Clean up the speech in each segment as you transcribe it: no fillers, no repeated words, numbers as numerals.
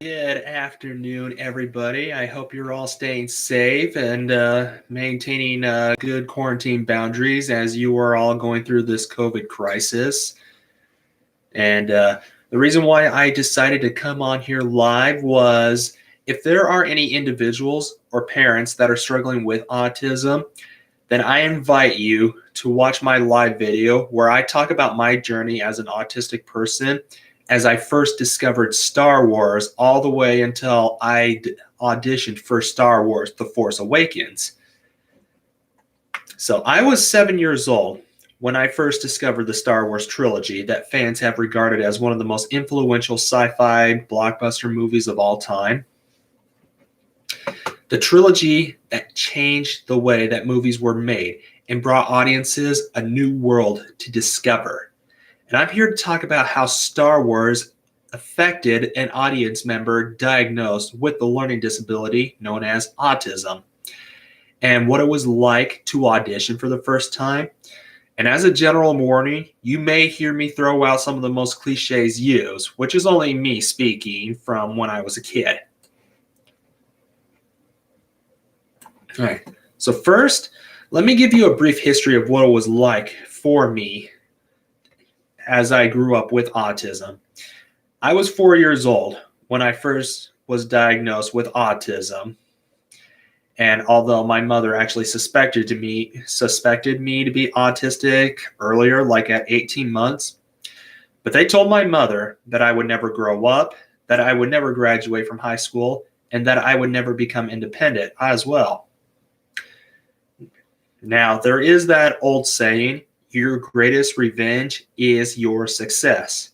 Good afternoon, everybody. I hope you're all staying safe and maintaining good quarantine boundaries as you are all going through this COVID crisis. And the reason why I decided to come on here live was if there are any individuals or parents that are struggling with autism, then I invite you to watch my live video where I talk about my journey as an autistic person as I first discovered Star Wars all the way until I auditioned for Star Wars The Force Awakens. So I was 7 years old when I first discovered the Star Wars trilogy that fans have regarded as one of the most influential sci-fi blockbuster movies of all time. The trilogy that changed the way that movies were made and brought audiences a new world to discover. And I'm here to talk about how Star Wars affected an audience member diagnosed with the learning disability known as autism, and what it was like to audition for the first time. And as a general warning, you may hear me throw out some of the most cliches used, which is only me speaking from when I was a kid. All right, so first, let me give you a brief history of what it was like for me as I grew up with autism. I was 4 years old when I first was diagnosed with autism. And although my mother actually suspected me to be autistic earlier, like at 18 months, but they told my mother that I would never grow up, that I would never graduate from high school, and that I would never become independent as well. Now, there is that old saying, your greatest revenge is your success.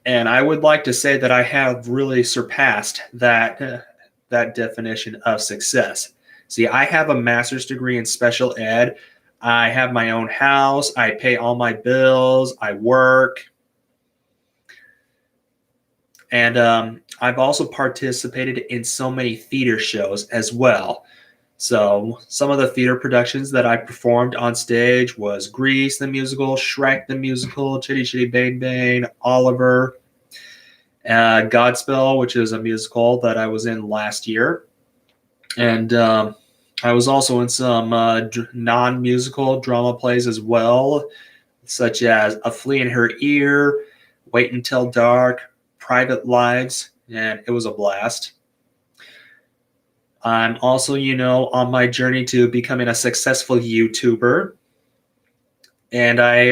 And I would like to say that I have really surpassed that definition of success. See, I have a master's degree in special ed. I have my own house. I pay all my bills. I work. And I've also participated in so many theater shows as well. So some of the theater productions that I performed on stage was Grease the musical, Shrek the musical, Chitty Chitty Bang Bang, Oliver, Godspell, which is a musical that I was in last year. And I was also in some non-musical drama plays as well, such as A Flea in Her Ear, Wait Until Dark, Private Lives, and it was a blast. I'm also, on my journey to becoming a successful YouTuber. And I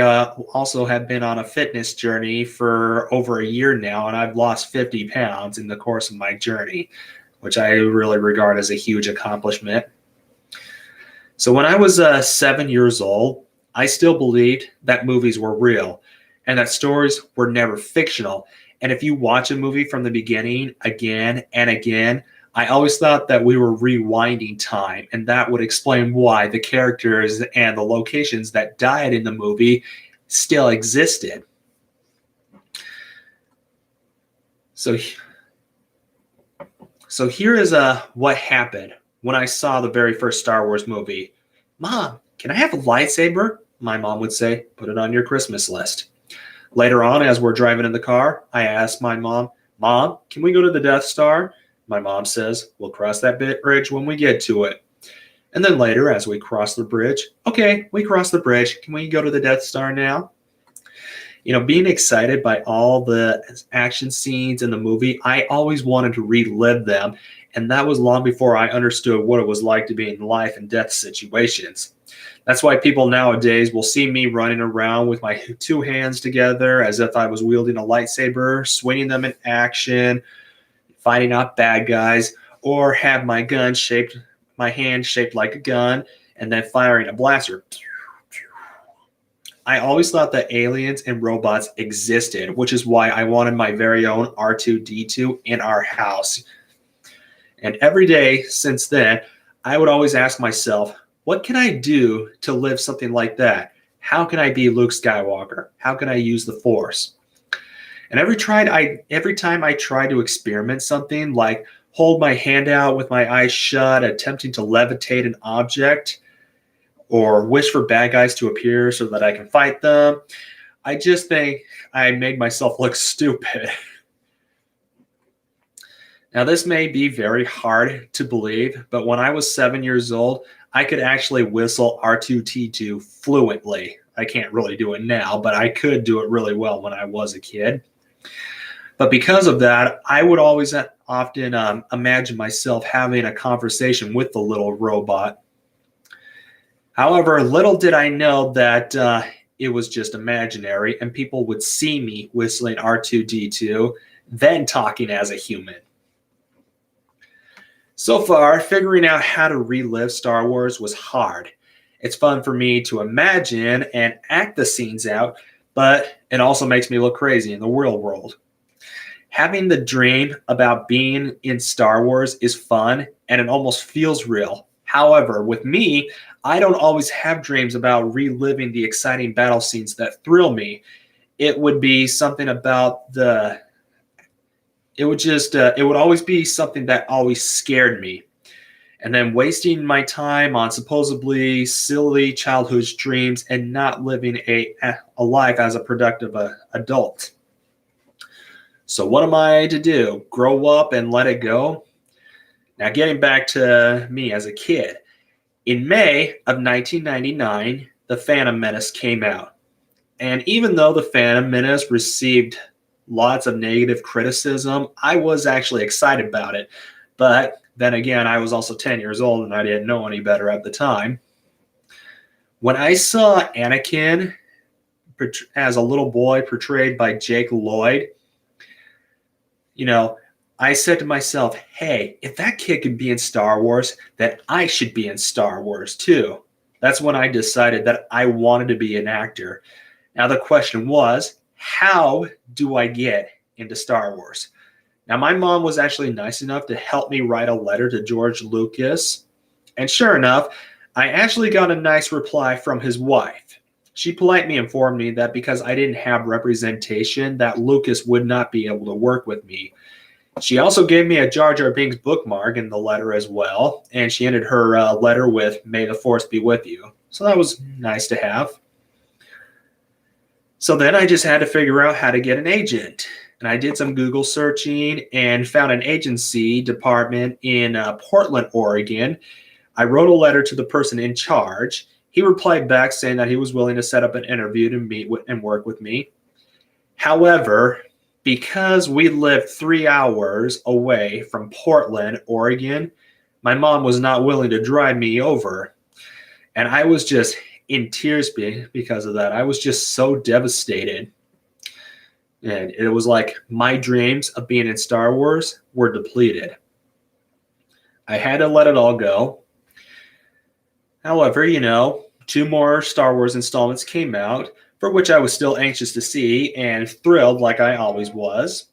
also have been on a fitness journey for over a year now, and I've lost 50 pounds in the course of my journey, which I really regard as a huge accomplishment. So when I was 7 years old, I still believed that movies were real and that stories were never fictional. And if you watch a movie from the beginning again and again, I always thought that we were rewinding time, and that would explain why the characters and the locations that died in the movie still existed. So here is what happened when I saw the very first Star Wars movie. Mom, can I have a lightsaber? My mom would say, put it on your Christmas list. Later on, as we're driving in the car, I asked my mom, Mom, can we go to the Death Star? My mom says, we'll cross that bridge when we get to it. And then later, as we cross the bridge, okay, we cross the bridge. Can we go to the Death Star now? Being excited by all the action scenes in the movie, I always wanted to relive them. And that was long before I understood what it was like to be in life and death situations. That's why people nowadays will see me running around with my two hands together as if I was wielding a lightsaber, swinging them in action, fighting off bad guys, or have my hand shaped like a gun, and then firing a blaster. I always thought that aliens and robots existed, which is why I wanted my very own R2-D2 in our house. And every day since then, I would always ask myself, what can I do to live something like that? How can I be Luke Skywalker? How can I use the Force? And every time I try to experiment something like hold my hand out with my eyes shut, attempting to levitate an object, or wish for bad guys to appear so that I can fight them, I just think I made myself look stupid. Now, this may be very hard to believe, but when I was 7 years old, I could actually whistle R2T2 fluently. I can't really do it now, but I could do it really well when I was a kid. But because of that, I would always often imagine myself having a conversation with the little robot. However, little did I know that it was just imaginary, and people would see me whistling R2D2, then talking as a human. So far, figuring out how to relive Star Wars was hard. It's fun for me to imagine and act the scenes out, but it also makes me look crazy in the real world. Having the dream about being in Star Wars is fun and it almost feels real. However, with me, I don't always have dreams about reliving the exciting battle scenes that thrill me. It would be something about the it would always be something that always scared me. And then wasting my time on supposedly silly childhood dreams and not living a life as a productive adult. So what am I to do? Grow up and let it go? Now, getting back to me as a kid. In May of 1999, The Phantom Menace came out. And even though The Phantom Menace received lots of negative criticism, I was actually excited about it. But then again, I was also 10 years old and I didn't know any better at the time. When I saw Anakin as a little boy portrayed by Jake Lloyd, I said to myself, hey, if that kid can be in Star Wars, then I should be in Star Wars too. That's when I decided that I wanted to be an actor. Now, the question was, how do I get into Star Wars? Now, my mom was actually nice enough to help me write a letter to George Lucas. And sure enough, I actually got a nice reply from his wife. She politely informed me that because I didn't have representation, that Lucas would not be able to work with me. She also gave me a Jar Jar Binks bookmark in the letter as well, and she ended her letter with, "May the Force be with you." So that was nice to have. So then I just had to figure out how to get an agent. And I did some Google searching and found an agency department in Portland, Oregon. I wrote a letter to the person in charge. He replied back saying that he was willing to set up an interview to meet and work with me. However, because we lived 3 hours away from Portland, Oregon, my mom was not willing to drive me over. And I was just in tears because of that. I was just so devastated. And it was like my dreams of being in Star Wars were depleted. I had to let it all go. However, 2 more Star Wars installments came out, for which I was still anxious to see and thrilled like I always was.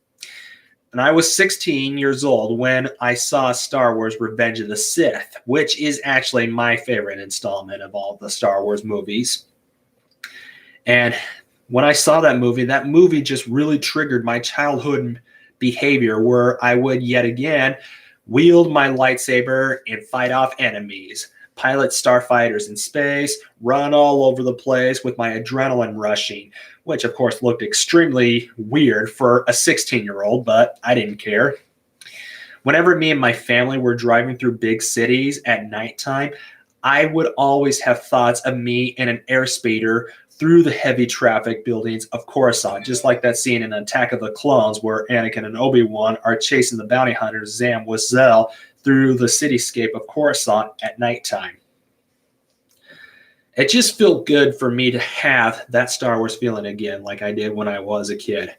And I was 16 years old when I saw Star Wars Revenge of the Sith, which is actually my favorite installment of all the Star Wars movies. And when I saw that movie just really triggered my childhood behavior where I would yet again wield my lightsaber and fight off enemies, pilot starfighters in space, run all over the place with my adrenaline rushing, which of course looked extremely weird for a 16-year-old, but I didn't care. Whenever me and my family were driving through big cities at nighttime, I would always have thoughts of me in an airspeeder through the heavy traffic buildings of Coruscant, just like that scene in Attack of the Clones where Anakin and Obi-Wan are chasing the bounty hunter Zam Wesell through the cityscape of Coruscant at nighttime. It just felt good for me to have that Star Wars feeling again like I did when I was a kid.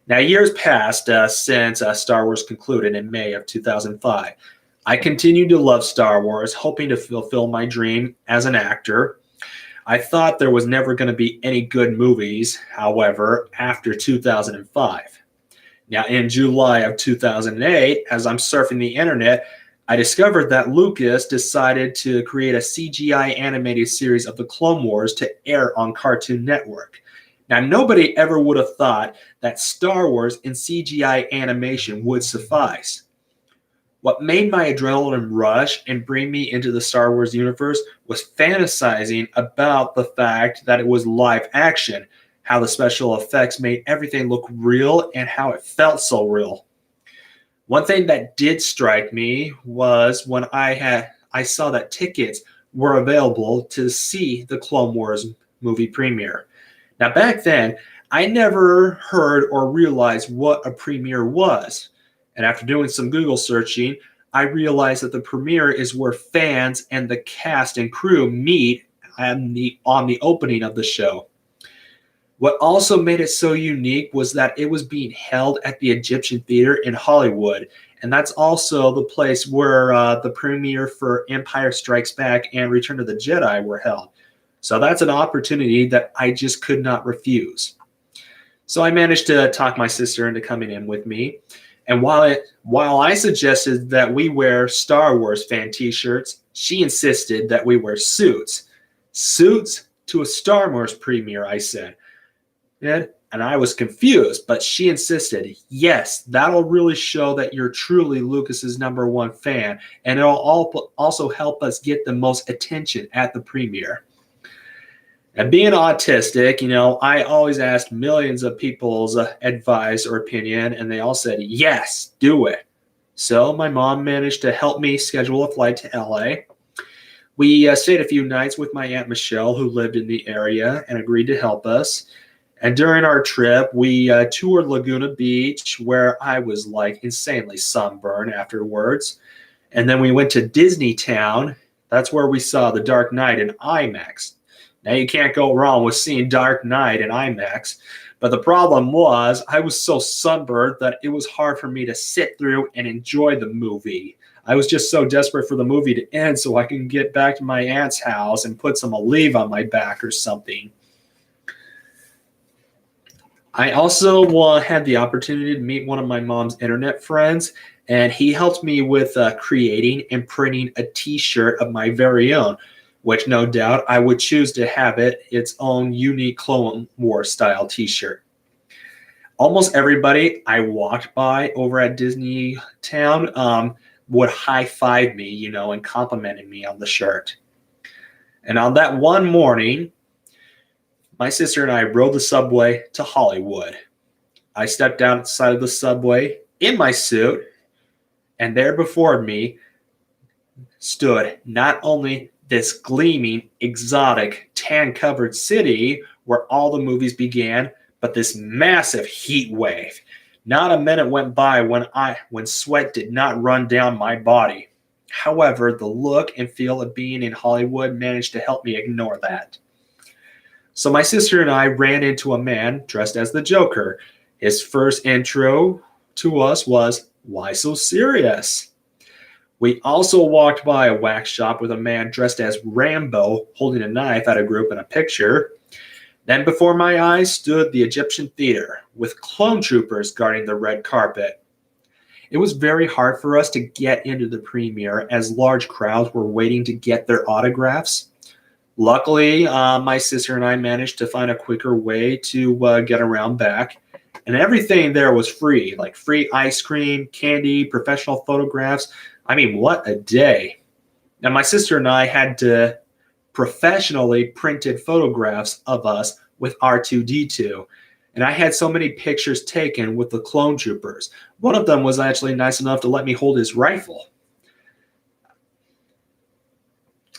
Now, years passed since Star Wars concluded in May of 2005. I continued to love Star Wars, hoping to fulfill my dream as an actor. I thought there was never going to be any good movies, however, after 2005. Now, in July of 2008, as I'm surfing the internet, I discovered that Lucas decided to create a CGI animated series of the Clone Wars to air on Cartoon Network. Now, nobody ever would have thought that Star Wars in CGI animation would suffice. What made my adrenaline rush and bring me into the Star Wars universe was fantasizing about the fact that it was live action, how the special effects made everything look real and how it felt so real. One thing that did strike me was when I saw that tickets were available to see the Clone Wars movie premiere. Now back then, I never heard or realized what a premiere was. And after doing some Google searching, I realized that the premiere is where fans and the cast and crew meet on the opening of the show. What also made it so unique was that it was being held at the Egyptian Theater in Hollywood. And that's also the place where the premiere for Empire Strikes Back and Return of the Jedi were held. So that's an opportunity that I just could not refuse. So I managed to talk my sister into coming in with me. And while I suggested that we wear Star Wars fan t-shirts, she insisted that we wear suits. Suits to a Star Wars premiere, I said. And I was confused, but she insisted, yes, that'll really show that you're truly Lucas's number one fan, and it'll also help us get the most attention at the premiere. And being autistic, I always asked millions of people's advice or opinion, and they all said, yes, do it. So my mom managed to help me schedule a flight to LA. We stayed a few nights with my Aunt Michelle, who lived in the area, and agreed to help us. And during our trip, we toured Laguna Beach, where I was like insanely sunburned afterwards. And then we went to Disney Town. That's where we saw The Dark Knight in IMAX. Now, you can't go wrong with seeing Dark Knight in IMAX. But the problem was I was so sunburned that it was hard for me to sit through and enjoy the movie. I was just so desperate for the movie to end so I can get back to my aunt's house and put some Aleve on my back or something. I also had the opportunity to meet one of my mom's internet friends, and he helped me with creating and printing a t-shirt of my very own, which no doubt I would choose to have its own unique Clone Wars style t-shirt. Almost everybody I walked by over at Disney Town would high-five me, and complimented me on the shirt. And on that one morning, my sister and I rode the subway to Hollywood. I stepped outside of the subway in my suit, and there before me stood not only this gleaming, exotic, tan-covered city where all the movies began, but this massive heat wave. Not a minute went by when sweat did not run down my body. However, the look and feel of being in Hollywood managed to help me ignore that. So my sister and I ran into a man dressed as the Joker. His first intro to us was, "Why so serious?" We also walked by a wax shop with a man dressed as Rambo holding a knife at a group in a picture. Then before my eyes stood the Egyptian Theater with clone troopers guarding the red carpet. It was very hard for us to get into the premiere as large crowds were waiting to get their autographs. Luckily, my sister and I managed to find a quicker way to get around back. And everything there was free, like free ice cream, candy, professional photographs. I mean, what a day. Now, my sister and I had to professionally printed photographs of us with R2-D2. And I had so many pictures taken with the clone troopers. One of them was actually nice enough to let me hold his rifle.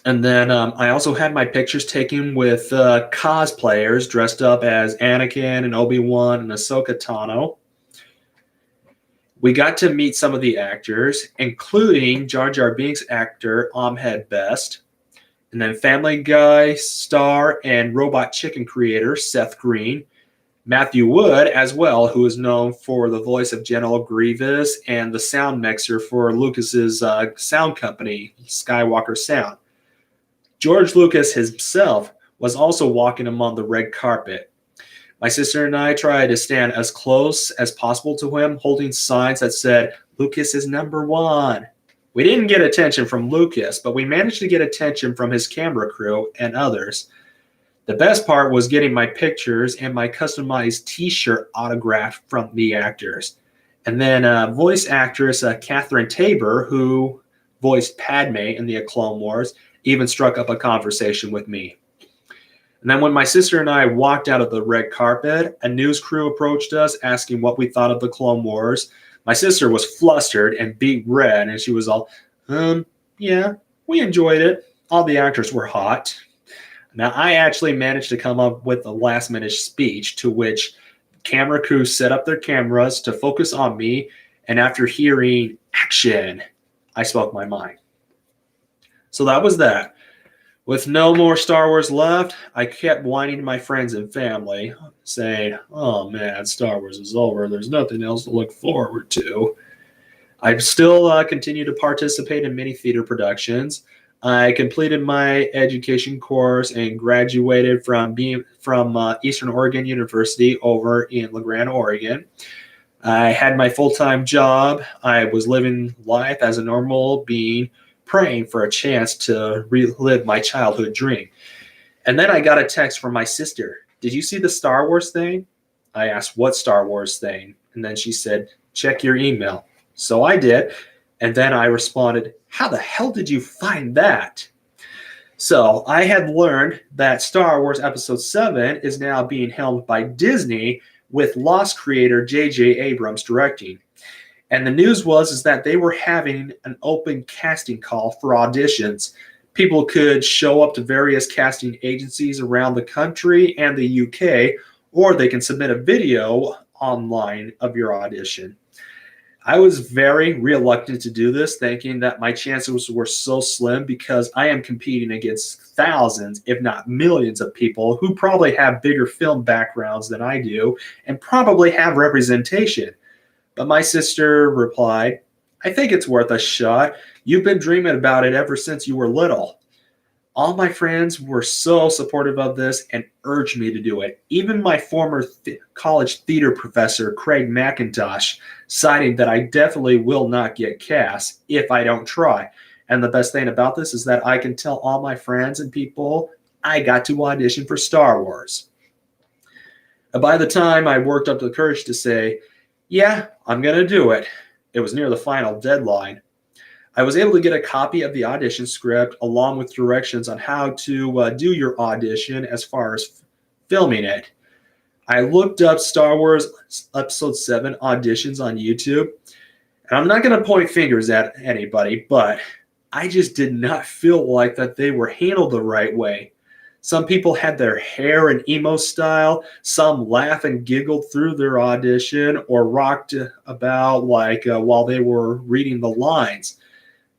And then I also had my pictures taken with cosplayers dressed up as Anakin and Obi-Wan and Ahsoka Tano. We got to meet some of the actors, including Jar Jar Binks actor Ahmed Best, and then Family Guy star and Robot Chicken creator Seth Green, Matthew Wood as well, who is known for the voice of General Grievous and the sound mixer for Lucas's sound company, Skywalker Sound. George Lucas himself was also walking among the red carpet. My sister and I tried to stand as close as possible to him, holding signs that said, "Lucas is number one." We didn't get attention from Lucas, but we managed to get attention from his camera crew and others. The best part was getting my pictures and my customized t-shirt autographed from the actors. And then voice actress Catherine Tabor, who voiced Padme in the Clone Wars, even struck up a conversation with me. And then when my sister and I walked out of the red carpet, a news crew approached us asking what we thought of the Clone Wars. My sister was flustered and beet red, and she was all, yeah, we enjoyed it. All the actors were hot. Now, I actually managed to come up with a last minute speech to which camera crew set up their cameras to focus on me, and after hearing action, I spoke my mind. So that was that. With no more Star Wars left, I kept whining to my friends and family, saying, oh man, Star Wars is over. There's nothing else to look forward to. I still continue to participate in many theater productions. I completed my education course and graduated from Eastern Oregon University over in La Grande, Oregon. I had my full-time job. I was living life as a normal being, praying for a chance to relive my childhood dream. And then I got a text from my sister. Did you see the Star Wars thing? I asked, what Star Wars thing? And then she said, check your email. So I did. And then I responded, how the hell did you find that? So I had learned that Star Wars Episode 7 is now being helmed by Disney with Lost creator J.J. Abrams directing. And the news is that they were having an open casting call for auditions. People could show up to various casting agencies around the country and the UK, or they can submit a video online of your audition. I was very reluctant to do this, thinking that my chances were so slim because I am competing against thousands, if not millions of people who probably have bigger film backgrounds than I do and probably have representation. But my sister replied, I think it's worth a shot. You've been dreaming about it ever since you were little. All my friends were so supportive of this and urged me to do it. Even my former college theater professor, Craig McIntosh, citing that I definitely will not get cast if I don't try. And the best thing about this is that I can tell all my friends and people I got to audition for Star Wars. By the time I worked up the courage to say, yeah, I'm going to do it, it was near the final deadline. I was able to get a copy of the audition script along with directions on how to do your audition as far as filming it. I looked up Star Wars Episode 7 auditions on YouTube, and I'm not going to point fingers at anybody, but I just did not feel like that they were handled the right way. Some people had their hair in emo style, some laughed and giggled through their audition or rocked about while they were reading the lines.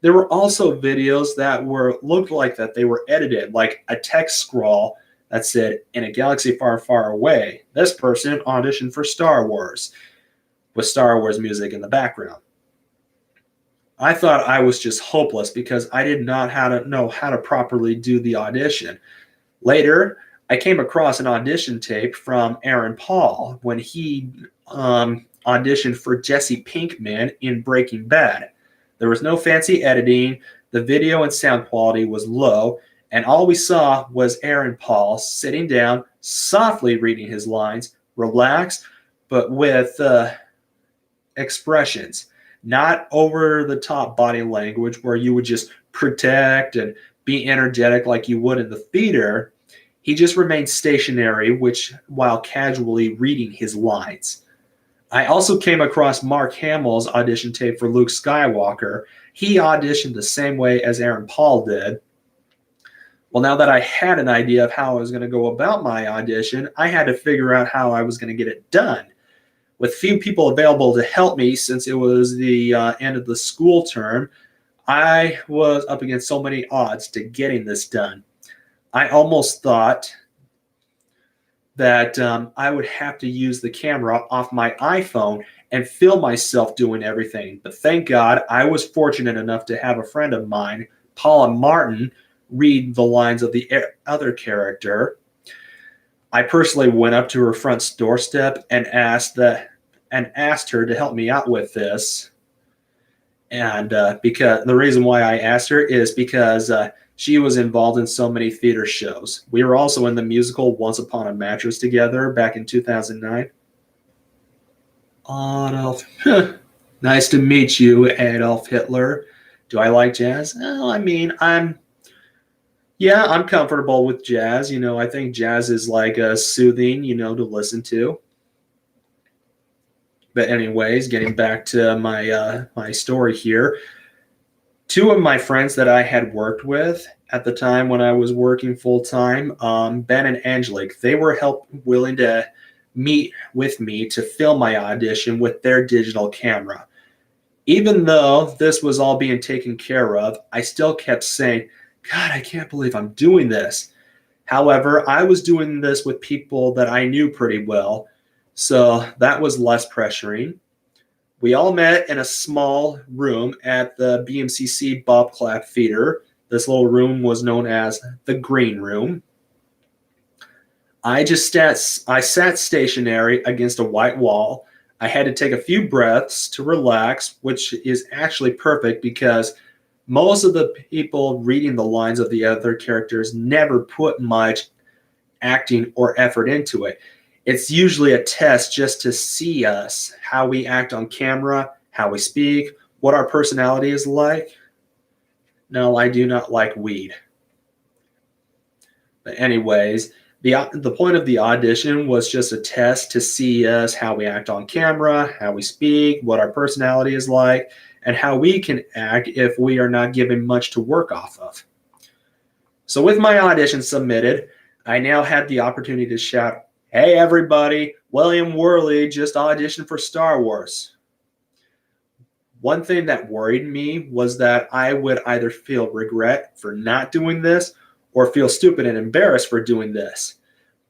There were also videos that looked like that they were edited, like a text scroll that said, in a galaxy far, far away, this person auditioned for Star Wars, with Star Wars music in the background. I thought I was just hopeless because I did not know how to properly do the audition. Later, I came across an audition tape from Aaron Paul when he auditioned for Jesse Pinkman in Breaking Bad. There was no fancy editing, the video and sound quality was low, and all we saw was Aaron Paul sitting down, softly reading his lines, relaxed, but with expressions, not over-the-top body language where you would just protect and be energetic like you would in the theater. He just remained stationary, while casually reading his lines. I also came across Mark Hamill's audition tape for Luke Skywalker. He auditioned the same way as Aaron Paul did. Well, now that I had an idea of how I was going to go about my audition, I had to figure out how I was going to get it done. With few people available to help me since it was the end of the school term, I was up against so many odds to getting this done. I almost thought that I would have to use the camera off my iPhone and film myself doing everything. But thank God I was fortunate enough to have a friend of mine, Paula Martin, read the lines of the other character. I personally went up to her front doorstep and asked her to help me out with this. And because the reason why I asked her is because she was involved in so many theater shows. We were also in the musical Once Upon a Mattress together back in 2009. Adolf. Nice to meet you, Adolf Hitler. Do I like jazz? Well, I mean, I'm comfortable with jazz. I think jazz is like soothing, to listen to. But anyways, getting back to my story here, two of my friends that I had worked with at the time when I was working full time, Ben and Angelique, they were willing to meet with me to film my audition with their digital camera. Even though this was all being taken care of, I still kept saying, God, I can't believe I'm doing this. However, I was doing this with people that I knew pretty well, so that was less pressuring. We all met in a small room at the BMCC Bob Clap Theater. This little room was known as the Green Room. I sat stationary against a white wall. I had to take a few breaths to relax, which is actually perfect because most of the people reading the lines of the other characters never put much acting or effort into it. It's usually a test just to see us, how we act on camera, how we speak, what our personality is like. No, I do not like weed. But anyways, the point of the audition was just a test to see us, how we act on camera, how we speak, what our personality is like, and how we can act if we are not given much to work off of. So with my audition submitted, I now had the opportunity to shout, "Hey everybody, William Wehrli just auditioned for Star Wars." One thing that worried me was that I would either feel regret for not doing this or feel stupid and embarrassed for doing this.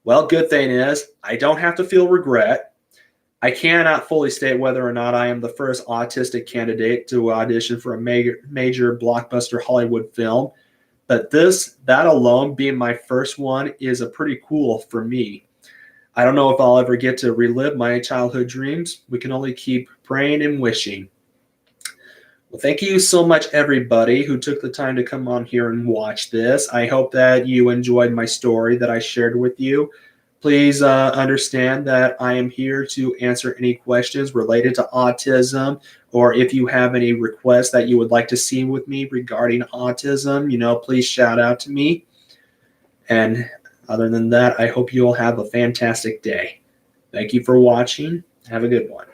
Well, good thing is I don't have to feel regret. I cannot fully state whether or not I am the first autistic candidate to audition for a major blockbuster Hollywood film, but that alone being my first one is a pretty cool for me. I don't know if I'll ever get to relive my childhood dreams. We can only keep praying and wishing. Well, thank you so much, everybody who took the time to come on here and watch this. I hope that you enjoyed my story that I shared with you. Please understand that I am here to answer any questions related to autism, or if you have any requests that you would like to see with me regarding autism, please shout out to me. And other than that, I hope you all have a fantastic day. Thank you for watching. Have a good one.